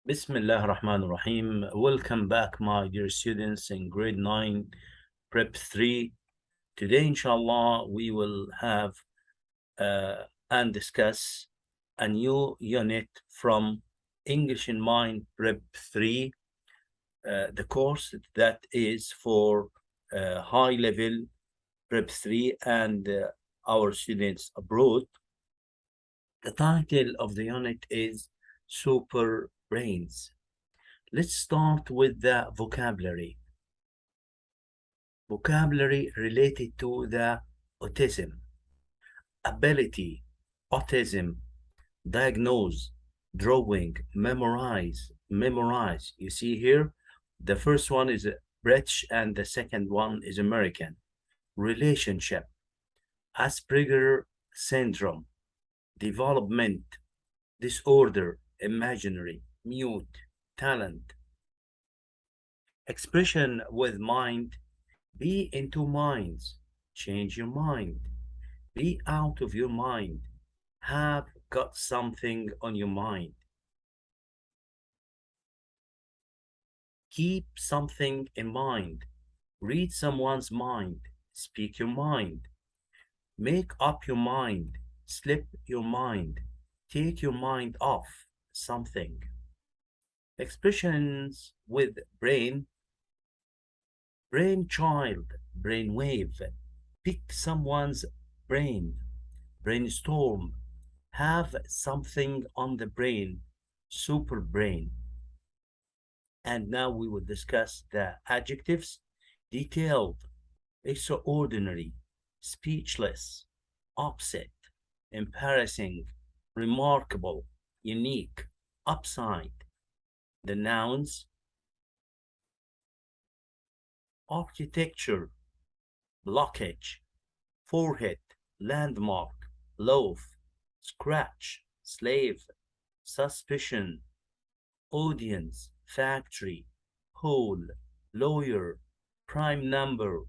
Bismillah ar-Rahman ar-Rahim. Welcome back, my dear students in grade 9, prep 3. Today, inshallah, we will have and discuss a new unit from English in Mind prep 3, the course that is for high level prep 3 and our students abroad. The title of the unit is Super Brains. Let's start with the vocabulary. Vocabulary related to the autism, ability, autism, diagnose, drawing, memorize. You see here, the first one is British and the second one is American. Relationship, Asperger syndrome, development, disorder, imaginary, mute, talent. Expression with mind, be in two minds, change your mind, be out of your mind, have got something on your mind. Keep something in mind, read someone's mind, speak your mind, make up your mind, slip your mind, take your mind off something. Expressions with brain, brainchild, brainwave, pick someone's brain, brainstorm, have something on the brain, super brain. And now we will discuss the adjectives: detailed, extraordinary, speechless, opposite, embarrassing, remarkable, unique, upside. The nouns: architecture, blockage, forehead, landmark, loaf, scratch, slave, suspicion, audience, factory, whole, lawyer, prime number,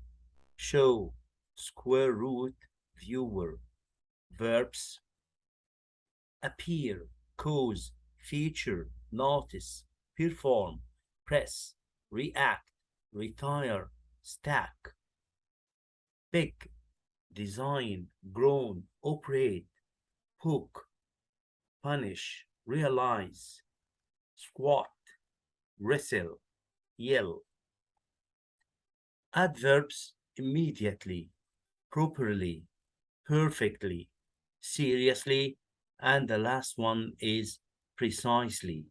show, square root, viewer. Verbs: appear, cause, feature, notice, perform, press, react, retire, stack. Pick, design, groan, operate, hook, punish, realize, squat, wrestle, yell. Adverbs: immediately, properly, perfectly, seriously, and the last one is precisely.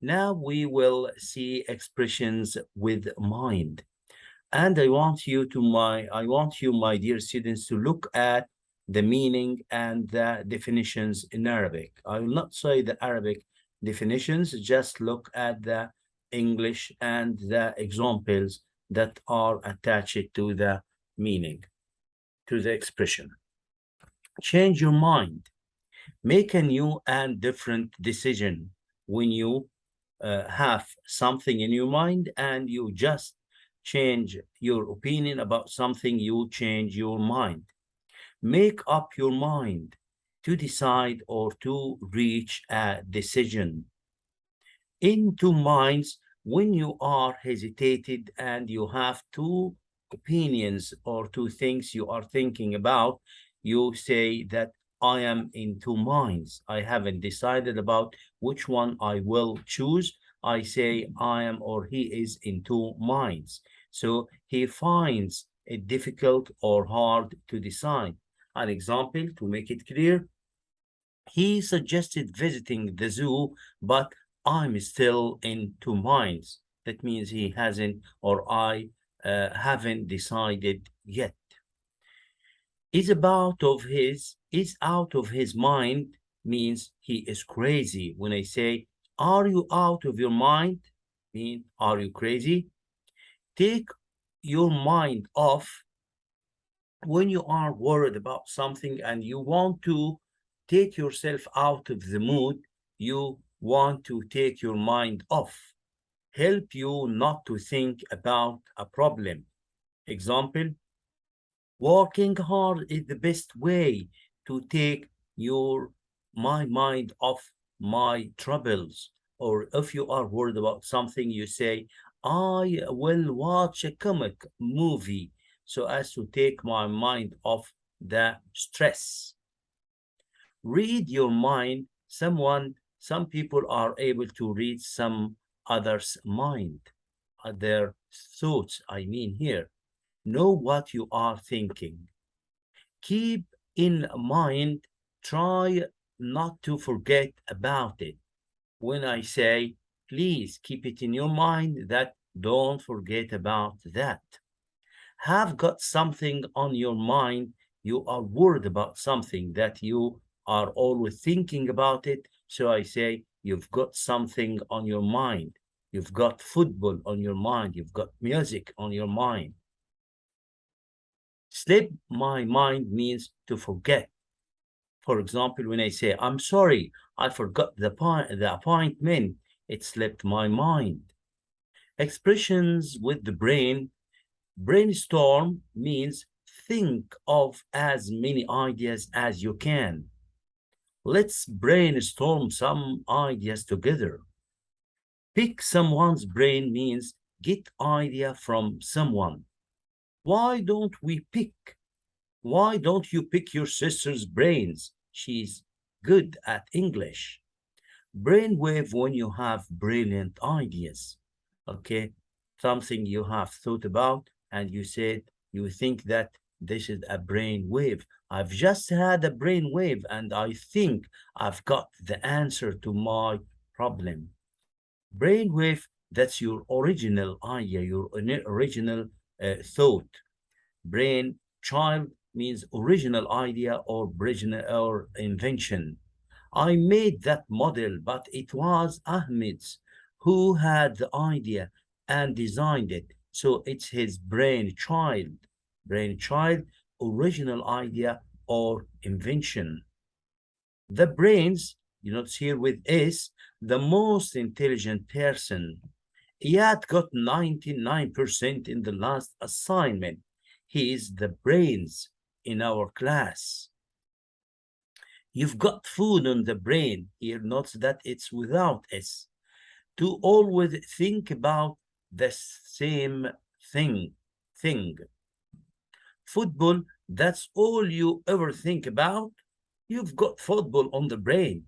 Now we will see expressions with mind. And I want you, my dear students, to look at the meaning and the definitions in Arabic. I will not say the Arabic definitions, just look at the English and the examples that are attached to the meaning, to the expression. Change your mind. Make a new and different decision. When you have something in your mind and you just change your opinion about something, you change your mind. Make up your mind, to decide or to reach a decision. In two minds, when you are hesitated and you have two opinions or two things you are thinking about, you say that I am in two minds. I haven't decided about which one I will choose. I say I am or he is in two minds. So he finds it difficult or hard to decide. An example to make it clear: he suggested visiting the zoo, but I'm still in two minds. That means he hasn't or I haven't decided yet. Is out of his mind means he is crazy. When I say, are you out of your mind? Mean, are you crazy? Take your mind off. When you are worried about something and you want to take yourself out of the mood, you want to take your mind off. Help you not to think about a problem. Example: working hard is the best way to take my mind off my troubles. Or if you are worried about something, you say, I will watch a comic movie so as to take my mind off the stress. Read your mind. Some people are able to read some others' mind, their thoughts, I mean here. Know what you are thinking. Keep in mind, try not to forget about it. When I say, please keep it in your mind, that don't forget about that. Have got something on your mind, you are worried about something that you are always thinking about it. So I say, you've got something on your mind. You've got football on your mind. You've got music on your mind. Slip my mind means to forget. For example, when I say, I'm sorry, I forgot the appointment, it slipped my mind. Expressions with the brain. Brainstorm means think of as many ideas as you can. Let's brainstorm some ideas together. Pick someone's brain means get idea from someone. Why don't we pick? Why don't you pick your sister's brains? She's good at English. Brainwave when you have brilliant ideas. Okay, something you have thought about and you said you think that this is a brain wave. I've just had a brain wave and I think I've got the answer to my problem. Brainwave, that's your original idea, your original thought. Brain child means original idea or original or invention. I made that model, but it was Ahmed's who had the idea and designed it. So it's his brainchild, original idea or invention. The brains, you notice here with S, the most intelligent person. Iyad got 99% in the last assignment. He is the brains in our class. You've got food on the brain. Here, notice that it's without S. To always think about the same thing. Football, that's all you ever think about. You've got football on the brain.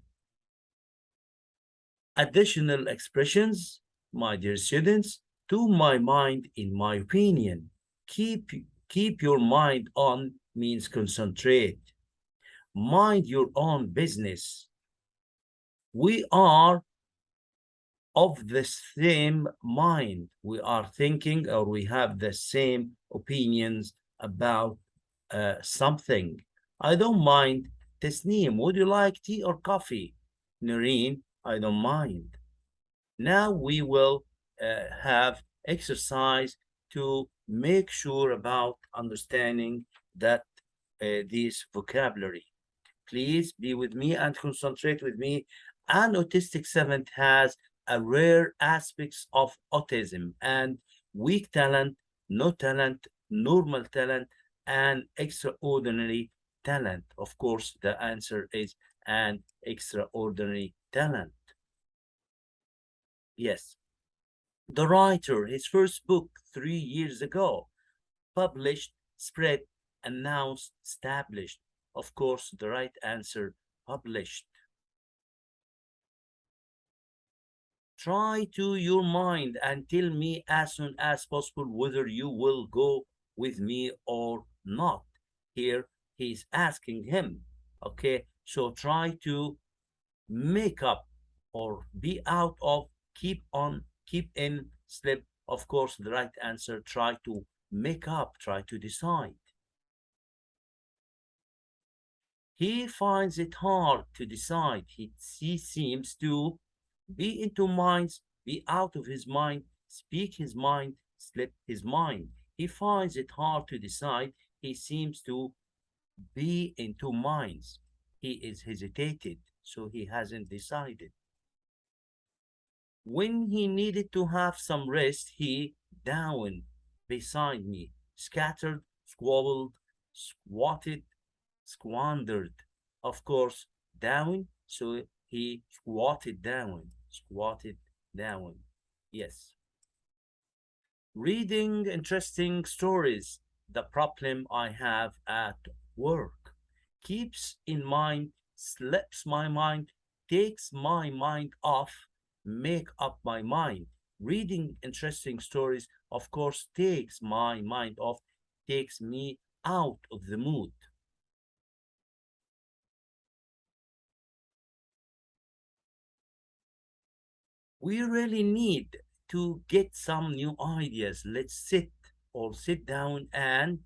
Additional expressions, my dear students, to my mind, in my opinion. Keep your mind on means concentrate. Mind your own business. We are of the same mind. We are thinking or we have the same opinions about something. I don't mind. Tasneem, would you like tea or coffee? Noreen, I don't mind. Now we will have exercise to make sure about understanding that this vocabulary. Please be with me and concentrate with me. An autistic seventh has a rare aspects of autism and weak talent, no talent, normal talent, and extraordinary talent. Of course, the answer is an extraordinary talent. Yes. The writer, his first book 3 years ago, published, spread, announced, established. Of course, the right answer, published. Try to your mind and tell me as soon as possible whether you will go with me or not. Here, he's asking him. Okay, so try to make up or be out of, keep on, keep in, slip. Of course, the right answer, try to make up, try to decide. He finds it hard to decide. He seems to be into minds, be out of his mind, speak his mind, slip his mind. He finds it hard to decide. He seems to be into minds. He is hesitated, so he hasn't decided. When he needed to have some rest, he down beside me, scattered, squabbled, squatted, squandered. Of course, down, so he squatted down. squatted down. Yes. Reading interesting stories. The problem I have at work keeps in mind, slips my mind, takes my mind off, make up my mind. Reading interesting stories, of course, takes my mind off, takes me out of the mood. We really need to get some new ideas. Let's sit down and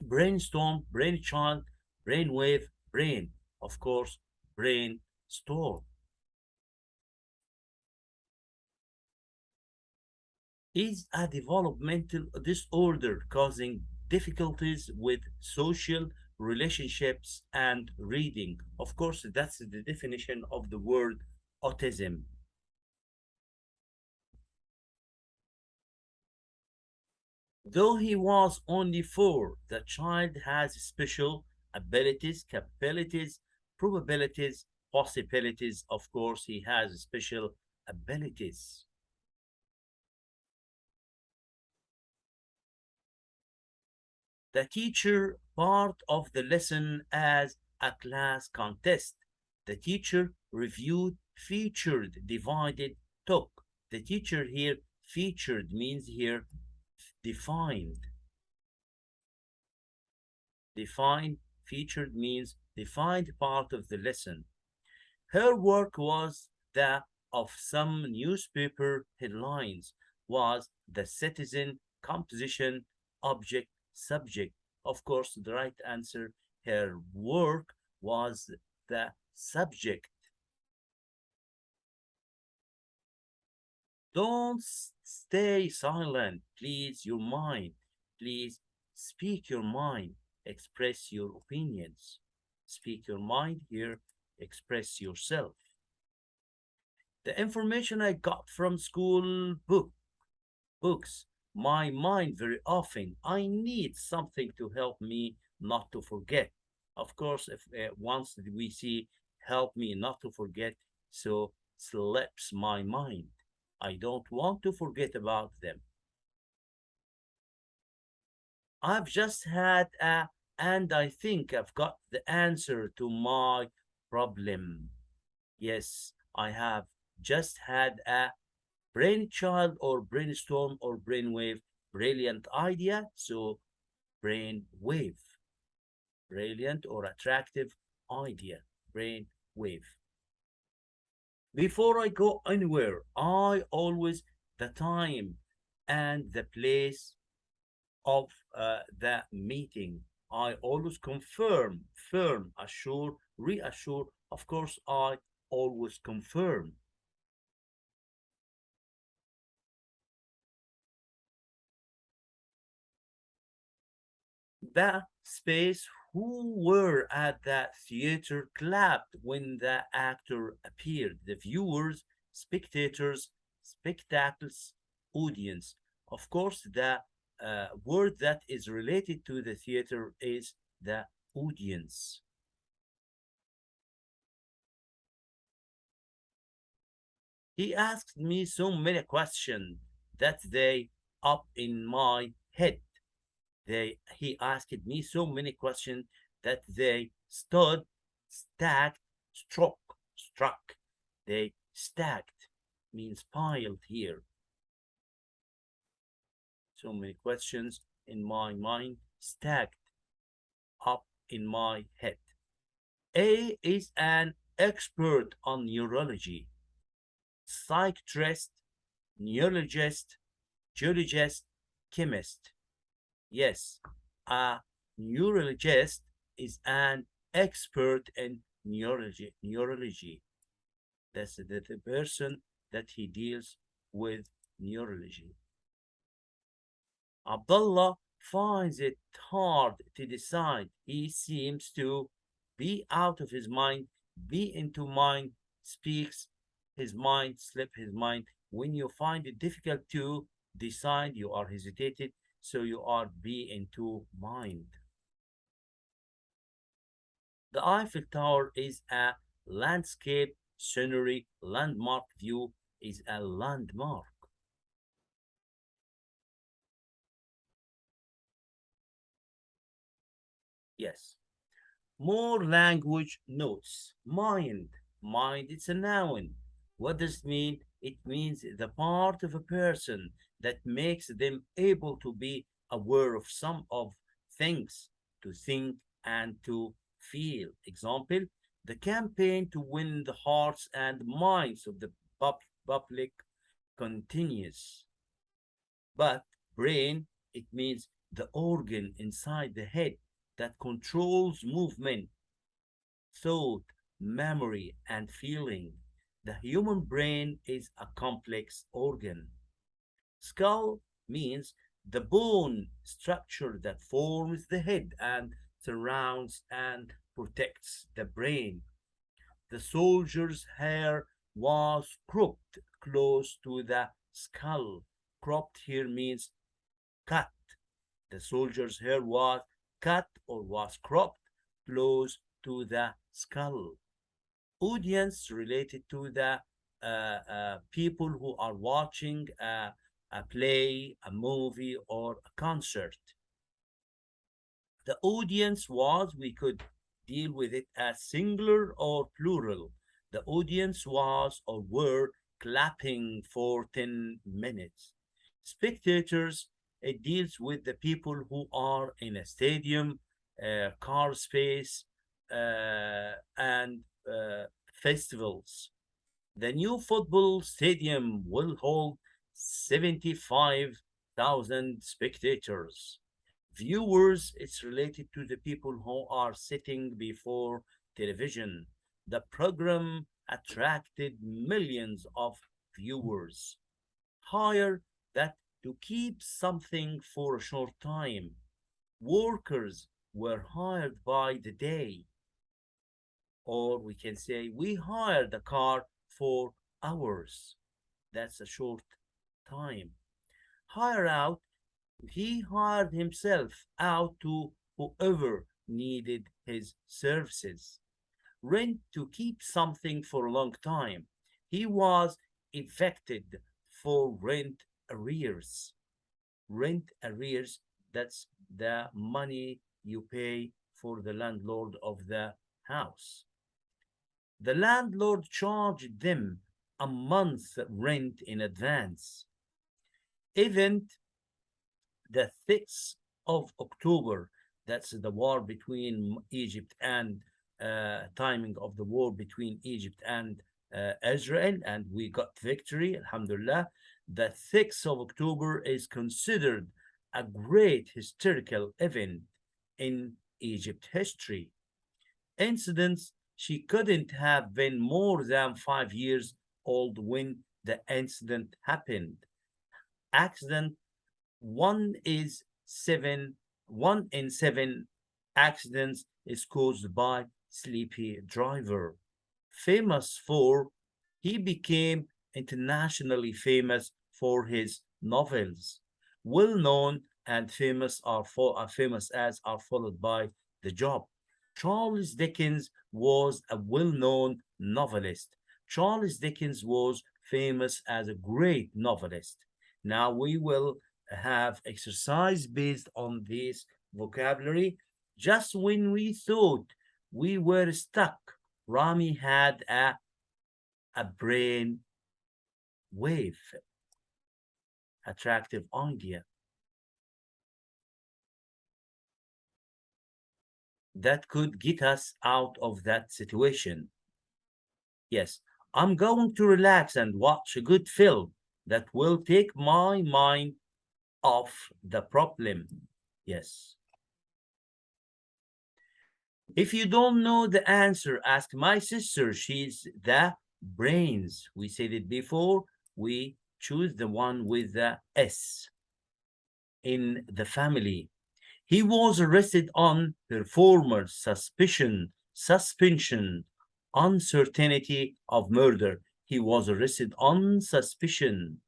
brainstorm, brainchild, brainwave, brain. Of course, brainstorm. Is a developmental disorder causing difficulties with social relationships and reading. Of course, that's the definition of the word autism. Though he was only 4, the child has special abilities, capabilities, probabilities, possibilities. Of course, he has special abilities. The teacher part of the lesson as a class contest. The teacher reviewed, featured, divided, took. The teacher here, featured means here defined. Defined, featured means defined part of the lesson. Her work was that of some newspaper headlines, was the citizen, composition, object, subject. Of course, the right answer, her work was the subject. Don't stay silent, please, your mind. Please speak your mind, express your opinions. Speak your mind here, express yourself. The information I got from school books, my mind very often, I need something to help me not to forget. Of course, if once we see help me not to forget, so slips my mind. I don't want to forget about them. I've just had a, and I think I've got the answer to my problem. Yes, I have just had a brainchild or brainstorm or brainwave, brilliant idea. So brainwave, brilliant or attractive idea, brainwave. Before I go anywhere, I always the time and the place of the meeting. I always confirm, firm, assure, reassure. Of course, I always confirm. The space who were at the theater clapped when the actor appeared. The viewers, spectators, spectacles, audience. Of course, the word that is related to the theater is the audience. He asked me so many questions that they up in my head. He asked me so many questions that they stood, stacked, struck. They stacked means piled here. So many questions in my mind, stacked up in my head. A is an expert on neurology, psychiatrist, neurologist, geologist, chemist. Yes, a neurologist is an expert in neurology. That's the person that he deals with neurology. Abdullah finds it hard to decide. He seems to be out of his mind, be into mind, speaks his mind, slip his mind. When you find it difficult to decide, you are hesitated, so you are be into mind. The Eiffel Tower is a landscape scenery, landmark. View is a landmark. Yes. More language notes. Mind. Mind, it's a noun. What does it mean? It means the part of a person that makes them able to be aware of some of things, to think and to feel. Example, the campaign to win the hearts and minds of the public continues. But brain, it means the organ inside the head that controls movement, thought, memory, and feeling. The human brain is a complex organ. Skull means the bone structure that forms the head and surrounds and protects the brain. The soldier's hair was cropped close to the skull. Cropped here means cut. The soldier's hair was cut or was cropped close to the skull. Audience related to the people who are watching a play, a movie, or a concert. The audience was, we could deal with it as singular or plural. The audience was or were clapping for 10 minutes. Spectators, it deals with the people who are in a stadium, car space, and festivals. The new football stadium will hold 75,000 spectators. Viewers, it's related to the people who are sitting before television. The program attracted millions of viewers. Hire, that to keep something for a short time. Workers were hired by the day. Or we can say, we hired a car for hours. That's a short time. Hire out, he hired himself out to whoever needed his services. Rent, to keep something for a long time. He was evicted for rent arrears. Rent arrears, that's the money you pay for the landlord of the house. The landlord charged them a month's rent in advance. Event, the 6th of October, that's the war between Egypt and timing of the war between Egypt and Israel, and we got victory, alhamdulillah. The 6th of October is considered a great historical event in Egypt history. Incidents, she couldn't have been more than 5 years old when the incident happened. Accident, one in seven accidents is caused by sleepy driver. Famous for, he became internationally famous for his novels. Well known and famous are famous as are followed by the job. Charles Dickens was a well-known novelist. Charles Dickens was famous as a great novelist. Now we will have exercise based on this vocabulary. Just when we thought we were stuck, Rami had a brain wave, attractive idea that could get us out of that situation. Yes, I'm going to relax and watch a good film that will take my mind off the problem. Yes. If you don't know the answer, ask my sister. She's the brains. We said it before. We choose the one with the S in the family. He was arrested on performer's suspension, uncertainty of murder. He was arrested on suspicion.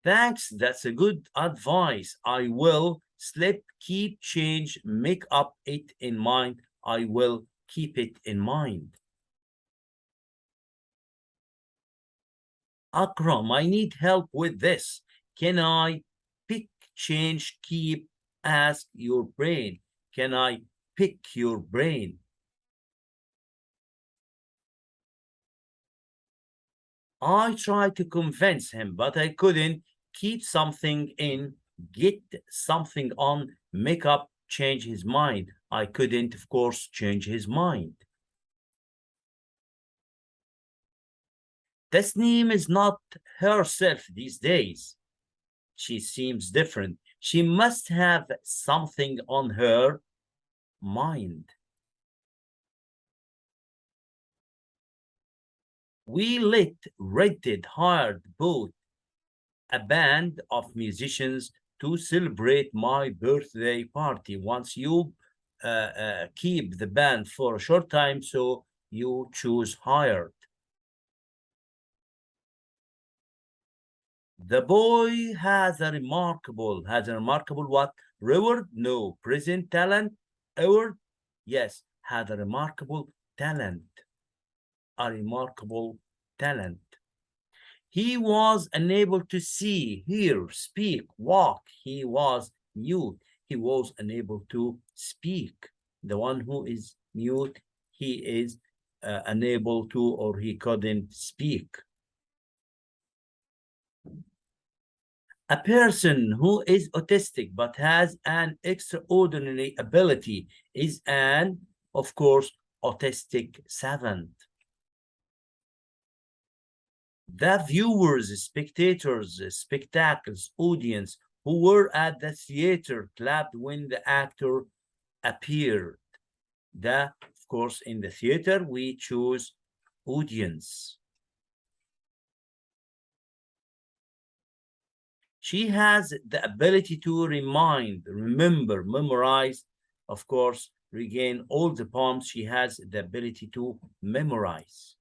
Thanks, that's a good advice. I will sleep, keep change, make up it in mind. I will Keep it in mind. Akram, I need help with this. Can I pick, change, keep, ask your brain? Can I pick your brain? I tried to convince him, but I couldn't. Keep something in, get something on, make up, change his mind. I couldn't, of course, change his mind. Tasneem is not herself these days. She seems different. She must have something on her mind. We hired both a band of musicians to celebrate my birthday party. Once you keep the band for a short time, so you choose hired. The boy has a remarkable what? Reward? No. Present talent? Award? Yes. Had a remarkable talent. A remarkable talent. He was unable to see, hear, speak, walk. He was mute. He was unable to speak. The one who is mute, he is unable to, or he couldn't speak. A person who is autistic but has an extraordinary ability is an, of course, autistic savant. The viewers, spectators, spectacles, audience who were at the theater clapped when the actor appeared. Of course, in the theater, we choose audience. She has the ability to remember, memorize, of course, regain all the poems. She has the ability to memorize.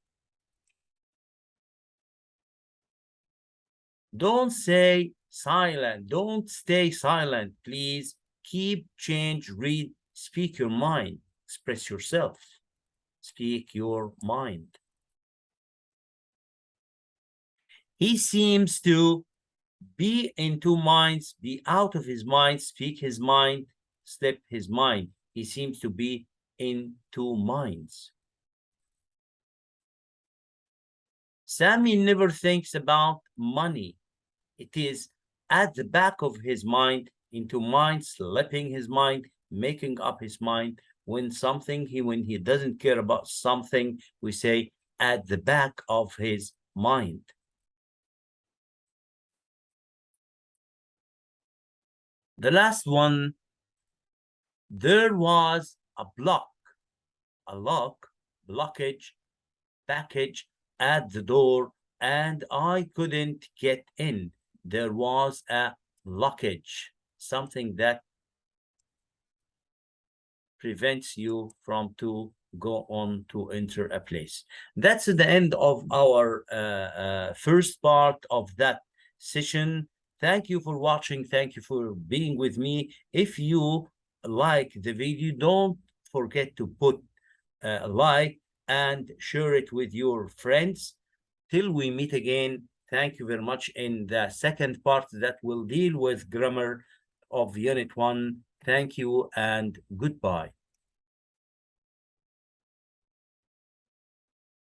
Don't say silent. Don't stay silent. Please keep, change, read, speak your mind. Express yourself. Speak your mind. He seems to be in two minds, be out of his mind, speak his mind, slip his mind. He seems to be in two minds. Sammy never thinks about money. It is at the back of his mind, into mind, slipping his mind, making up his mind. When he doesn't care about something, we say at the back of his mind. The last one, there was a blockage, package at the door, and I couldn't get in. There was a blockage, something that prevents you from to go on to enter a place. That's the end of our first part of that session. Thank you for watching. Thank you for being with me. If you like the video, don't forget to put a like and share it with your friends. Till we meet again, thank you very much in the second part that will deal with grammar of Unit 1. Thank you and goodbye.